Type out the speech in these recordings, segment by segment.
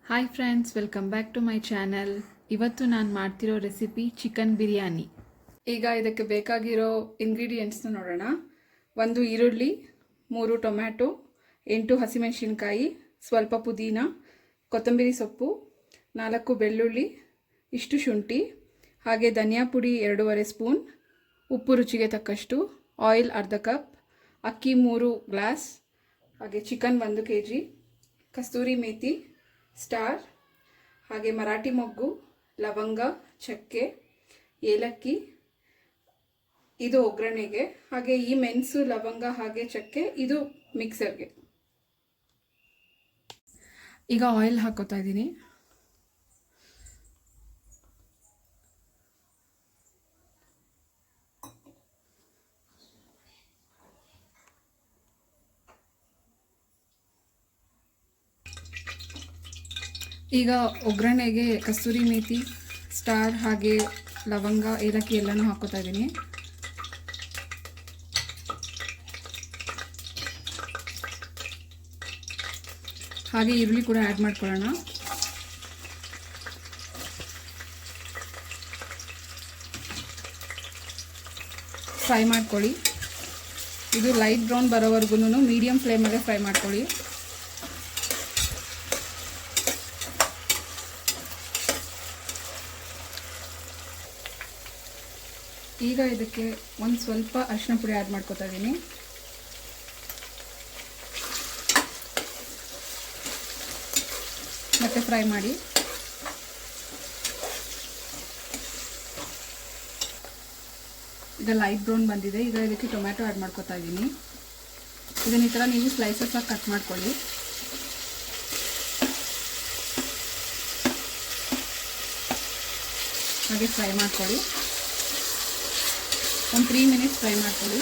Hi friends, welcome back to my channel. ಇವತ್ತು ನಾನು ಮಾಡ್ತಿರೋ ರೆಸಿಪಿ ಚಿಕನ್ ಬಿರಿಯಾನಿ. ಈಗ ಇದಕ್ಕೆ ಬೇಕಾಗಿರೋ ಇಂಗ್ರೀಡಿಯೆಂಟ್ಸ್ನ ನೋಡೋಣ. 1 ಈರುಳ್ಳಿ, 3 ಟೊಮ್ಯಾಟೊ, 8 ಹಸಿಮೆಣಸಿನ್ಕಾಯಿ, ಸ್ವಲ್ಪ ಪುದೀನ, ಕೊತ್ತಂಬರಿ ಸೊಪ್ಪು, 4 ಬೆಳ್ಳುಳ್ಳಿ, ಇಷ್ಟು ಶುಂಠಿ, ಹಾಗೆ ಧನಿಯಾ ಪುಡಿ 2.5 ಸ್ಪೂನ್, ಉಪ್ಪು ರುಚಿಗೆ ತಕ್ಕಷ್ಟು, ಆಯಿಲ್ ಅರ್ಧ ಕಪ್, ಅಕ್ಕಿ 3 ಗ್ಲಾಸ್, ಹಾಗೆ ಚಿಕನ್ 1 kg, ಕಸ್ತೂರಿ ಮೇಥಿ, ಸ್ಟಾರ್, ಹಾಗೆ ಮರಾಠಿ ಮೊಗ್ಗು, ಲವಂಗ, ಚಕ್ಕೆ, ಏಲಕ್ಕಿ, ಇದು ಒಗ್ಗರಣೆಗೆ. ಹಾಗೆ ಈ ಮೆಣಸು, ಲವಂಗ ಹಾಗೆ ಚಕ್ಕೆ ಇದು ಮಿಕ್ಸರ್ಗೆ. ಈಗ ಆಯಿಲ್ ಹಾಕೋತಾ ಇದ್ದೀನಿ. ಈಗ ಒಗ್ಗರಣೆಗೆ ಕಸ್ತೂರಿ ಮೇಥಿ, ಸ್ಟಾರ್ ಹಾಗೆ ಲವಂಗ, ಏಲಕ್ಕಿ ಎಲ್ಲನೂ ಹಾಕೋತಾ ಇದ್ದೀನಿ. ಹಾಗೆ ಈರುಳ್ಳಿ ಕೂಡ ಆ್ಯಡ್ ಮಾಡ್ಕೊಳ್ಳೋಣ. ಫ್ರೈ ಮಾಡ್ಕೊಳ್ಳಿ. ಇದು ಲೈಟ್ ಬ್ರೌನ್ ಬರೋವರೆಗೂ ಮೀಡಿಯಂ ಫ್ಲೇಮಲ್ಲೇ ಫ್ರೈ ಮಾಡ್ಕೊಳ್ಳಿ. ಈಗ ಇದಕ್ಕೆ ಒಂದು ಸ್ವಲ್ಪ ಅರಿಶಿನ ಪುಡಿ ಆ್ಯಡ್ ಮಾಡ್ಕೊತಾ ಇದ್ದೀನಿ. ಮತ್ತೆ ಫ್ರೈ ಮಾಡಿ. ಈಗ ಲೈಟ್ ಬ್ರೌನ್ ಬಂದಿದೆ. ಈಗ ಇದಕ್ಕೆ ಟೊಮ್ಯಾಟೊ ಆ್ಯಡ್ ಮಾಡ್ಕೊತಾ ಇದ್ದೀನಿ. ಇದನ್ನ ಈ ಥರ ನೀವು ಸ್ಲೈಸಸ್ ಆಗಿ ಕಟ್ ಮಾಡ್ಕೊಳ್ಳಿ. ಹಾಗೆ ಫ್ರೈ ಮಾಡ್ಕೊಳ್ಳಿ. ಒಂದು 3 ಮಿನಿಟ್ಸ್ ಫ್ರೈ ಮಾಡ್ಕೊಳ್ಳಿ.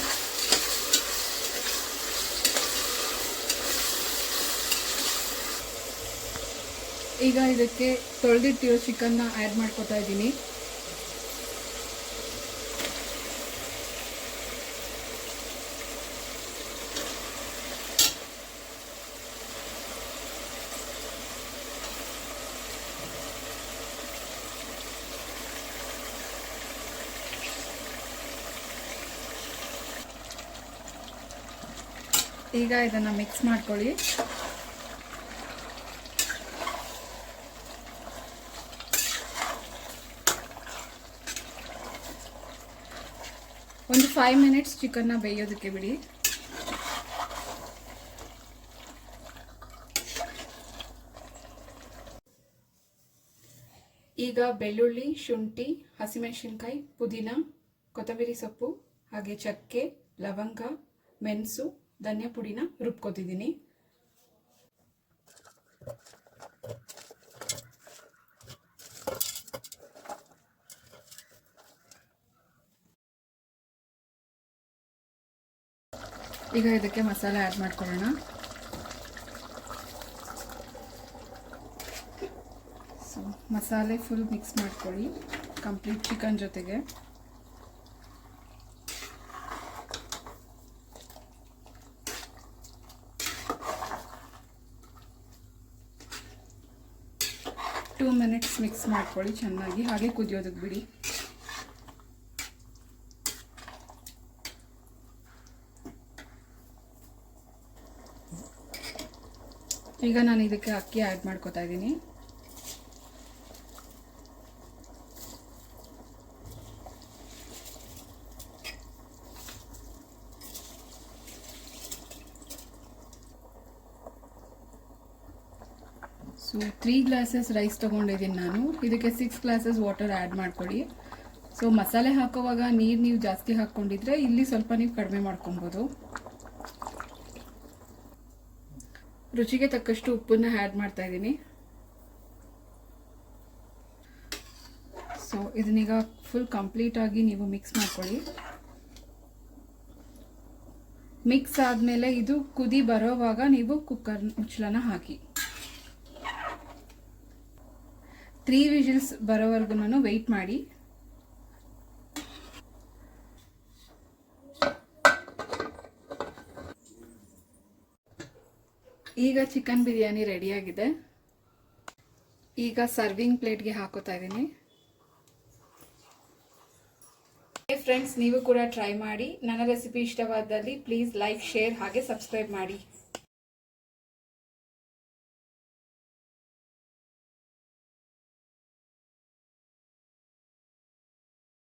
ಈಗ ಇದಕ್ಕೆ ತೊಳೆದಿಟ್ಟಿರೋ ಚಿಕನ್ನ ಆ್ಯಡ್ ಮಾಡ್ಕೊತಾ ಇದ್ದೀನಿ. ಈಗ ಇದನ್ನು ಮಿಕ್ಸ್ ಮಾಡ್ಕೊಳ್ಳಿ. ಒಂದು 5 ಮಿನಿಟ್ಸ್ ಚಿಕನ್ನ ಬೇಯೋದಕ್ಕೆ ಬಿಡಿ. ಈಗ ಬೆಳ್ಳುಳ್ಳಿ, ಶುಂಠಿ, ಹಸಿಮೆಣಸಿನ್ಕಾಯಿ, ಪುದೀನ, ಕೊತ್ತಂಬರಿ ಸೊಪ್ಪು ಹಾಗೆ ಚಕ್ಕೆ, ಲವಂಗ, ಮೆಣಸು, ಧನಿಯಾ ಪುಡಿನ ರುಬ್ಕೋತಿದ್ದೀನಿ. ಈಗ ಇದಕ್ಕೆ ಮಸಾಲೆ ಆ್ಯಡ್ ಮಾಡ್ಕೊಳ್ಳೋಣ. ಸೊ ಮಸಾಲೆ ಫುಲ್ ಮಿಕ್ಸ್ ಮಾಡ್ಕೊಳ್ಳಿ ಕಂಪ್ಲೀಟ್ ಚಿಕನ್ ಜೊತೆಗೆ. ಟೂ ಮಿನಿಟ್ಸ್ ಮಿಕ್ಸ್ ಮಾಡ್ಕೊಳ್ಳಿ ಚೆನ್ನಾಗಿ. ಹಾಗೆ ಕುದಿಯೋದಕ್ಕೆ ಬಿಡಿ. ಈಗ ನಾನು ಇದಕ್ಕೆ ಅಕ್ಕಿ ಆ್ಯಡ್ ಮಾಡ್ಕೊತಾ ಇದ್ದೀನಿ. ಸೊ 3 ಗ್ಲಾಸಸ್ ರೈಸ್ ತೊಗೊಂಡಿದ್ದೀನಿ ನಾನು. ಇದಕ್ಕೆ 6 ಗ್ಲಾಸಸ್ ವಾಟರ್ ಆ್ಯಡ್ ಮಾಡ್ಕೊಳ್ಳಿ. ಸೊ ಮಸಾಲೆ ಹಾಕೋವಾಗ ನೀರು ನೀವು ಜಾಸ್ತಿ ಹಾಕ್ಕೊಂಡಿದ್ರೆ ಇಲ್ಲಿ ಸ್ವಲ್ಪ ನೀವು ಕಡಿಮೆ ಮಾಡ್ಕೊಬೋದು. ರುಚಿಗೆ ತಕ್ಕಷ್ಟು ಉಪ್ಪನ್ನ ಆ್ಯಡ್ ಮಾಡ್ತಾ ಇದ್ದೀನಿ. ಸೊ ಇದನ್ನೀಗ ಫುಲ್ ಕಂಪ್ಲೀಟಾಗಿ ನೀವು ಮಿಕ್ಸ್ ಮಾಡ್ಕೊಳ್ಳಿ. ಮಿಕ್ಸ್ ಆದಮೇಲೆ ಇದು ಕುದಿ ಬರೋವಾಗ ನೀವು ಕುಕ್ಕರ್ ಮುಚ್ಚಳನ ಹಾಕಿ 3 ವಿಜಿಲ್ಸ್ ಬರೋವರೆಗೂ ವೆಯ್ಟ್ ಮಾಡಿ. ಈಗ ಚಿಕನ್ ಬಿರಿಯಾನಿ ರೆಡಿಯಾಗಿದೆ. ಈಗ ಸರ್ವಿಂಗ್ ಪ್ಲೇಟ್ಗೆ ಹಾಕೋತಾ ಇದ್ದೀನಿ. ಫ್ರೆಂಡ್ಸ್, ನೀವು ಕೂಡ ಟ್ರೈ ಮಾಡಿ. ನನ್ನ ರೆಸಿಪಿ ಇಷ್ಟವಾದಲ್ಲಿ ಪ್ಲೀಸ್ ಲೈಕ್, ಶೇರ್ ಹಾಗೆ ಸಬ್ಸ್ಕ್ರೈಬ್ ಮಾಡಿ.